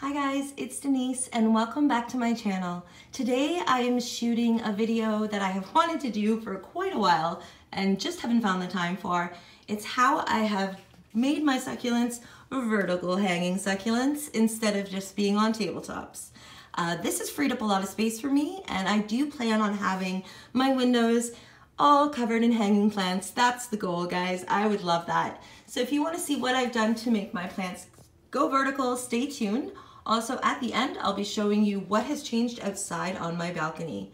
Hi guys, it's Denise and welcome back to my channel. Today I am shooting a video that I have wanted to do for quite a while and just haven't found the time for. It's how I have made my succulents vertical hanging succulents instead of just being on tabletops. This has freed up a lot of space for me and I do plan on having my windows all covered in hanging plants. That's the goal, guys. I would love that. So if you want to see what I've done to make my plants go vertical, stay tuned. Also, at the end, I'll be showing you what has changed outside on my balcony.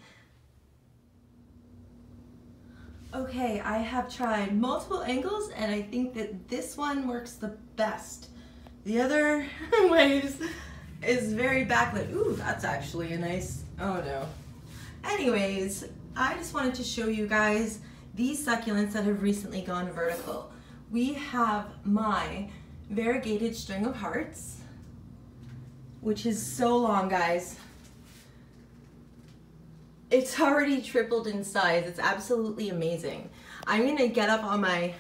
Okay, I have tried multiple angles and I think that this one works the best. The other ways is very backlit. Ooh, that's actually a nice, oh no. Anyways, I just wanted to show you guys these succulents that have recently gone vertical. We have my variegated string of hearts, which is so long, guys. It's already tripled in size. It's absolutely amazing. I'm gonna get up on my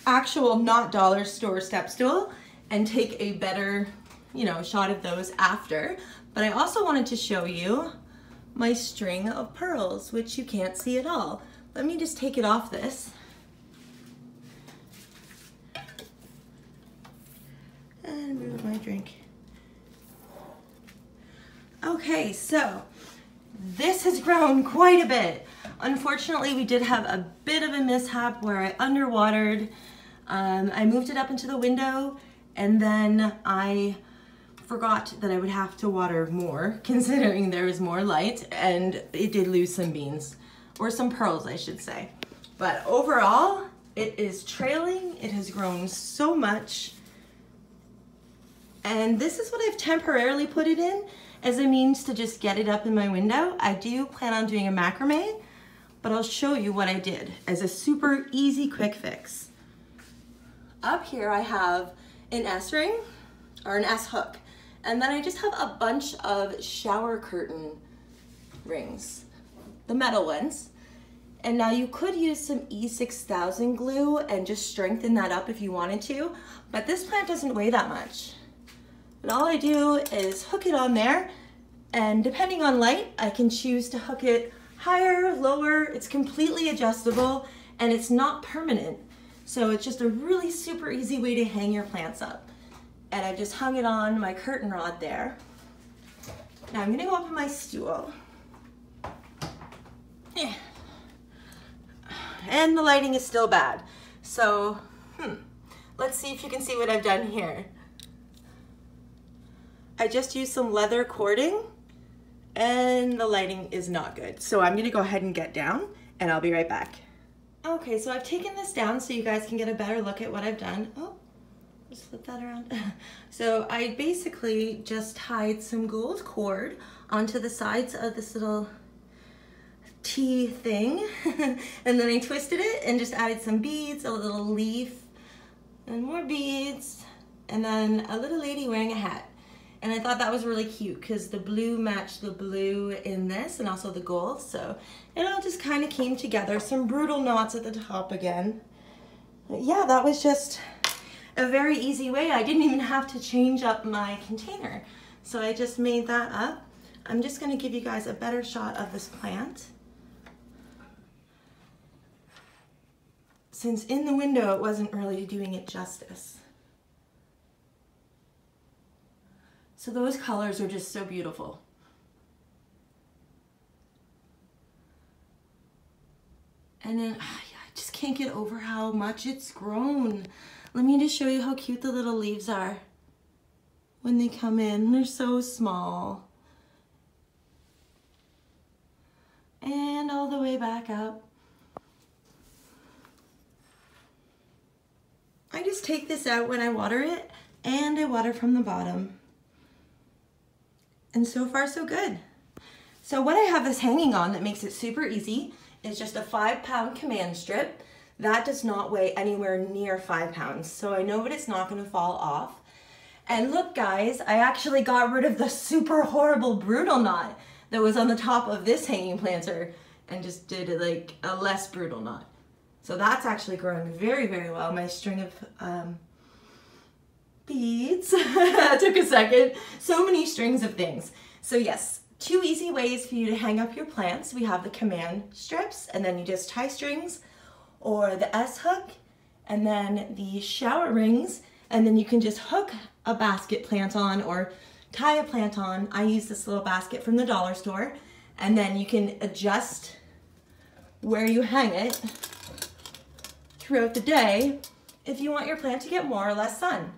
actual not dollar store step stool and take a better, shot of those after. But I also wanted to show you my string of pearls, which you can't see at all. Let me just take it off this. And move my drink. Okay, so this has grown quite a bit. Unfortunately, we did have a bit of a mishap where I underwatered. I moved it up into the window and then I forgot that I would have to water more considering there was more light, and it did lose some beans, or some pearls I should say. But overall, it is trailing. It has grown so much. And this is what I've temporarily put it in as a means to just get it up in my window. I do plan on doing a macrame, but I'll show you what I did as a super easy quick fix. Up here I have an S ring or an S hook, and then I just have a bunch of shower curtain rings, the metal ones. And now you could use some E6000 glue and just strengthen that up if you wanted to, but this plant doesn't weigh that much. And all I do is hook it on there, and depending on light, I can choose to hook it higher, lower. It's completely adjustable and it's not permanent. So it's just a really super easy way to hang your plants up. And I just hung it on my curtain rod there. Now I'm gonna go up on my stool. And the lighting is still bad. So, let's see if you can see what I've done here. I just used some leather cording and the lighting is not good. So I'm gonna go ahead and get down and I'll be right back. Okay, so I've taken this down so you guys can get a better look at what I've done. Oh, just flip that around. So I basically just tied some gold cord onto the sides of this little T thing. And then I twisted it and just added some beads, a little leaf, and more beads, and then a little lady wearing a hat. And I thought that was really cute because the blue matched the blue in this and also the gold. So it all just kind of came together. Some brutal knots at the top again. But yeah, that was just a very easy way. I didn't even have to change up my container. So I just made that up. I'm just going to give you guys a better shot of this plant, since in the window it wasn't really doing it justice. So those colors are just so beautiful. And then, I just can't get over how much it's grown. Let me just show you how cute the little leaves are when they come in. They're so small. And all the way back up. I just take this out when I water it, and I water from the bottom. And so far so good. So what I have this hanging on that makes it super easy is just a 5-pound command strip. That does not weigh anywhere near 5 pounds, so I know that it's not gonna fall off. And look guys, I actually got rid of the super horrible brutal knot that was on the top of this hanging planter and just did like a less brutal knot. So that's actually growing very, very well. My string of beads. That took a second. So many strings of things. So yes, 2 easy ways for you to hang up your plants. We have the command strips, and then you just tie strings, or the S hook, and then the shower rings, and then you can just hook a basket plant on or tie a plant on. I use this little basket from the dollar store, and then you can adjust where you hang it throughout the day if you want your plant to get more or less sun.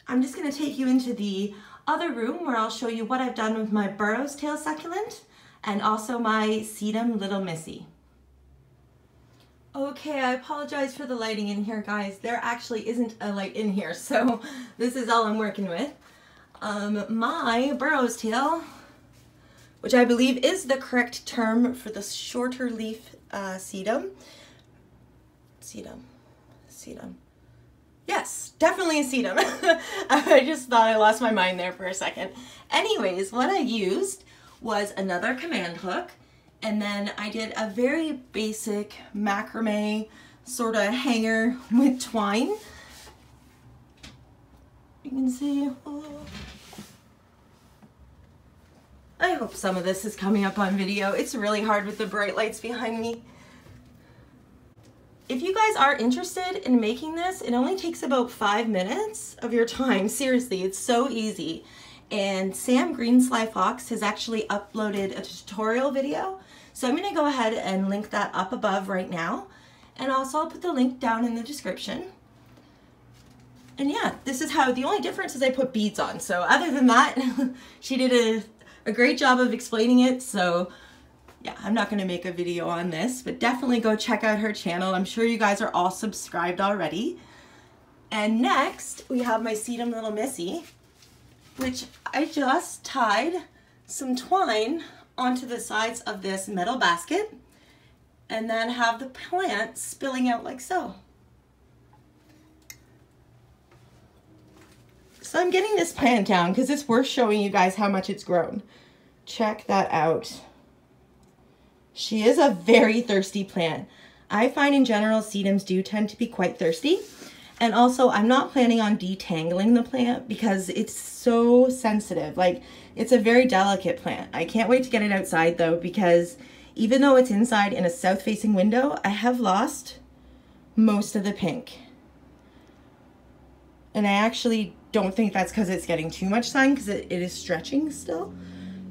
I'm just going to take you into the other room where I'll show you what I've done with my Burrow's Tail succulent and also my sedum Little Missy. Okay, I apologize for the lighting in here, guys. There actually isn't a light in here, so this is all I'm working with. My Burrow's Tail, which I believe is the correct term for the shorter leaf sedum. Sedum. Yes, definitely a sedum. I just thought I lost my mind there for a second. Anyways, what I used was another command hook, and then I did a very basic macrame sort of hanger with twine. You can see. Oh. I hope some of this is coming up on video. It's really hard with the bright lights behind me. If you guys are interested in making this, it only takes about 5 minutes of your time. Seriously, it's so easy. And Sam GreenSlyfox has actually uploaded a tutorial video. So I'm gonna go ahead and link that up above right now. And also I'll put the link down in the description. And yeah, this is how, the only difference is I put beads on. So other than that, she did a great job of explaining it. So yeah, I'm not gonna make a video on this, but definitely go check out her channel. I'm sure you guys are all subscribed already. And next, we have my sedum Little Missy, which I just tied some twine onto the sides of this metal basket and then have the plant spilling out like so. So I'm getting this plant down because it's worth showing you guys how much it's grown. Check that out. She is a very thirsty plant. I find in general sedums do tend to be quite thirsty. And also I'm not planning on detangling the plant because it's so sensitive. Like, it's a very delicate plant. I can't wait to get it outside though, because even though it's inside in a south facing window, I have lost most of the pink. And I actually don't think that's because it's getting too much sun, because it is stretching still.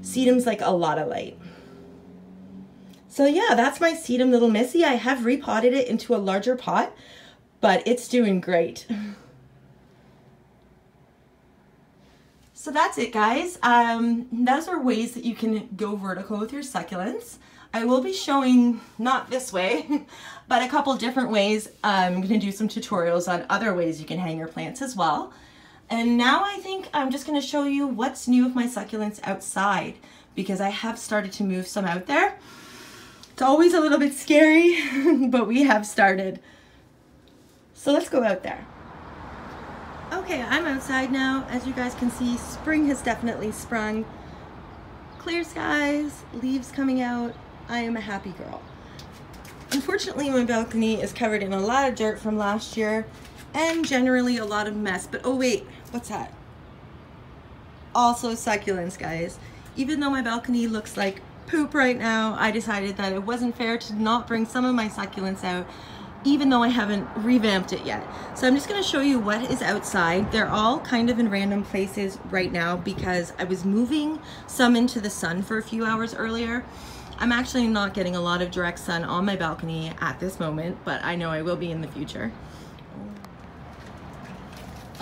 Sedum's like a lot of light. So yeah, that's my sedum Little Missy. I have repotted it into a larger pot, but it's doing great. So that's it, guys. Those are ways that you can go vertical with your succulents. I will be showing, not this way, but a couple different ways. I'm gonna do some tutorials on other ways you can hang your plants as well. And now I think I'm just gonna show you what's new with my succulents outside, because I have started to move some out there. It's always a little bit scary, but we have started. So let's go out there. Okay, I'm outside now. As you guys can see, spring has definitely sprung. Clear skies, leaves coming out. I am a happy girl. Unfortunately, my balcony is covered in a lot of dirt from last year and generally a lot of mess. But oh wait, what's that? Also succulents, guys. Even though my balcony looks like poop right now, I decided that it wasn't fair to not bring some of my succulents out, even though I haven't revamped it yet. So I'm just gonna show you what is outside. They're all kind of in random places right now because I was moving some into the sun for a few hours earlier. I'm actually not getting a lot of direct sun on my balcony at this moment, but I know I will be in the future.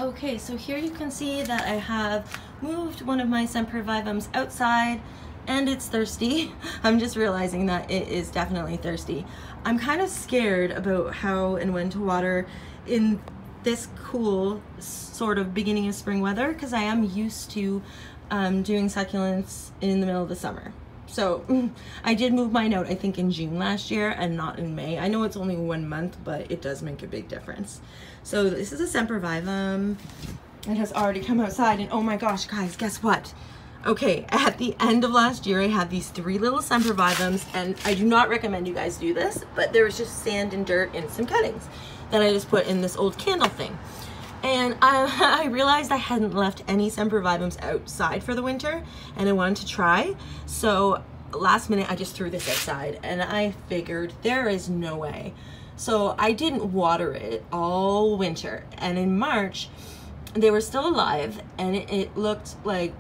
Okay, so here you can see that I have moved one of my sempervivums outside, and it's thirsty. I'm just realizing that it is definitely thirsty. I'm kind of scared about how and when to water in this cool sort of beginning of spring weather, because I am used to doing succulents in the middle of the summer. So I did move mine out, I think in June last year and not in May. I know it's only 1 month, but it does make a big difference. So this is a sempervivum. It has already come outside, and oh my gosh, guys, guess what? Okay, at the end of last year, I had these 3 little sempervivums, and I do not recommend you guys do this, but there was just sand and dirt and some cuttings that I just put in this old candle thing. And I realized I hadn't left any sempervivums outside for the winter, and I wanted to try. So last minute I just threw this outside, and I figured there is no way. So I didn't water it all winter, and in March they were still alive, and it looked like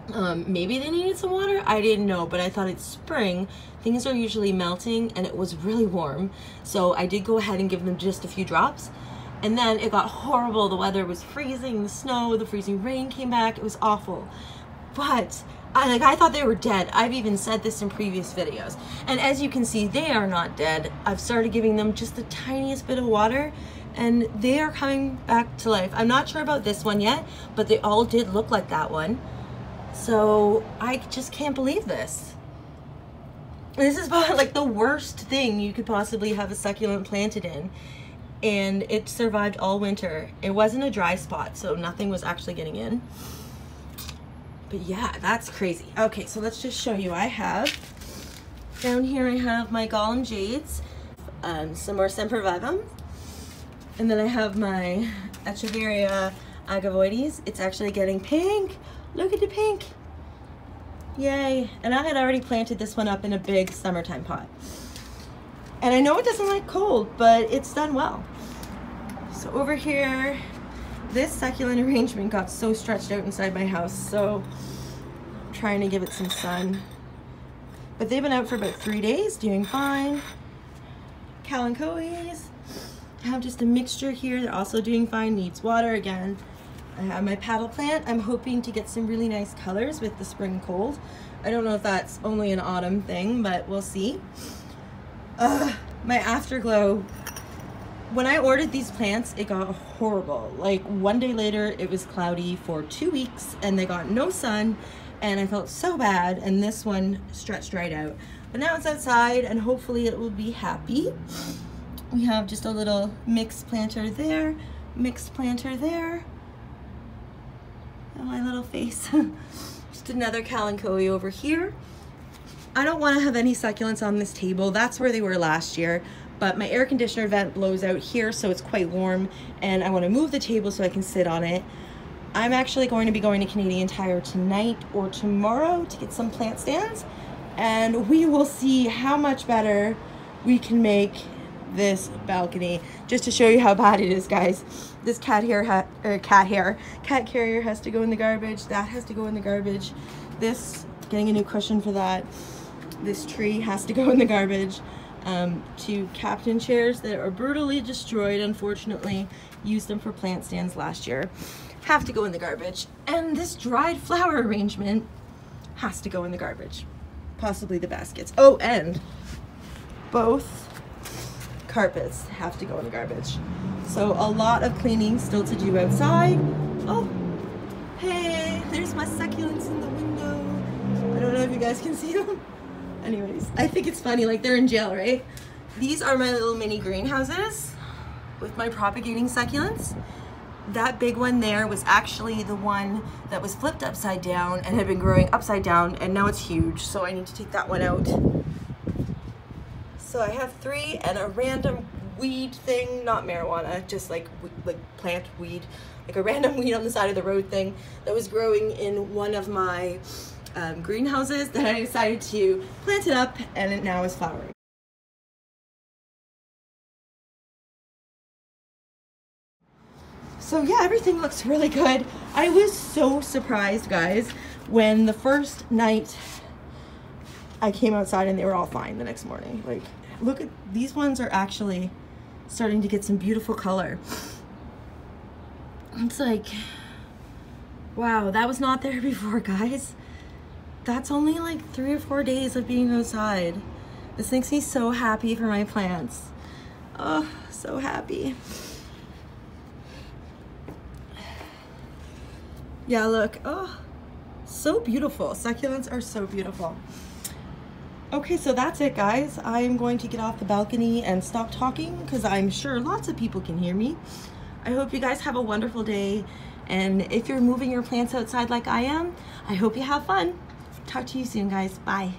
maybe they needed some water. I didn't know, but I thought it's spring. Things are usually melting, and it was really warm. So I did go ahead and give them just a few drops. And then it got horrible. The weather was freezing, the snow, the freezing rain came back. It was awful. But I thought they were dead. I've even said this in previous videos. And as you can see, they are not dead. I've started giving them just the tiniest bit of water, and they are coming back to life. I'm not sure about this one yet, but they all did look like that one. So I just can't believe this. This is about like the worst thing you could possibly have a succulent planted in. And it survived all winter. It wasn't a dry spot, so nothing was actually getting in. But yeah, that's crazy. Okay, so let's just show you. I have, down here I have my Golem Jades, some more sempervivums, and then I have my Echeveria agavoides. It's actually getting pink. Look at the pink. Yay. And I had already planted this one up in a big summertime pot. And I know it doesn't like cold, but it's done well. So over here, this succulent arrangement got so stretched out inside my house, so I'm trying to give it some sun. But they've been out for about 3 days, doing fine. Kalanchoes, I have just a mixture here. They're also doing fine, needs water again. I have my paddle plant. I'm hoping to get some really nice colors with the spring cold. I don't know if that's only an autumn thing, but we'll see. My afterglow, when I ordered these plants, it got horrible. Like 1 day later, it was cloudy for 2 weeks and they got no sun, and I felt so bad, and this one stretched right out. But now it's outside and hopefully it will be happy. We have just a little mixed planter there, mixed planter there. Oh, my little face. Just another Kalanchoe over here. I don't want to have any succulents on this table. That's where they were last year, but my air conditioner vent blows out here, so it's quite warm, and I want to move the table so I can sit on it. I'm actually going to be going to Canadian Tire tonight or tomorrow to get some plant stands, and we will see how much better we can make this balcony. Just to show you how bad it is, guys. This cat carrier has to go in the garbage. That has to go in the garbage. This, getting a new cushion for that. This tree has to go in the garbage. 2 captain chairs that are brutally destroyed, unfortunately. Used them for plant stands last year. Have to go in the garbage. And this dried flower arrangement has to go in the garbage. Possibly the baskets. Oh, and both carpets have to go in the garbage. So a lot of cleaning still to do outside. Oh, hey, there's my succulents in the window. I don't know if you guys can see them. Anyways, I think it's funny, like they're in jail, right? These are my little mini greenhouses with my propagating succulents. That big one there was actually the one that was flipped upside down and had been growing upside down, and now it's huge, so I need to take that one out. So I have 3 and a random weed thing, not marijuana, just like plant weed, like a random weed on the side of the road thing that was growing in one of my greenhouses that I decided to plant it up, and it now is flowering. So yeah, everything looks really good. I was so surprised, guys, when the first night I came outside and they were all fine the next morning. Like, look at these ones, are actually starting to get some beautiful color. It's like, wow, that was not there before, guys. That's only like 3 or 4 days of being outside. This makes me so happy for my plants. Oh, so happy. Yeah, look, oh, so beautiful. Succulents are so beautiful. Okay, so that's it, guys. I am going to get off the balcony and stop talking because I'm sure lots of people can hear me. I hope you guys have a wonderful day. And if you're moving your plants outside like I am, I hope you have fun. Talk to you soon, guys. Bye.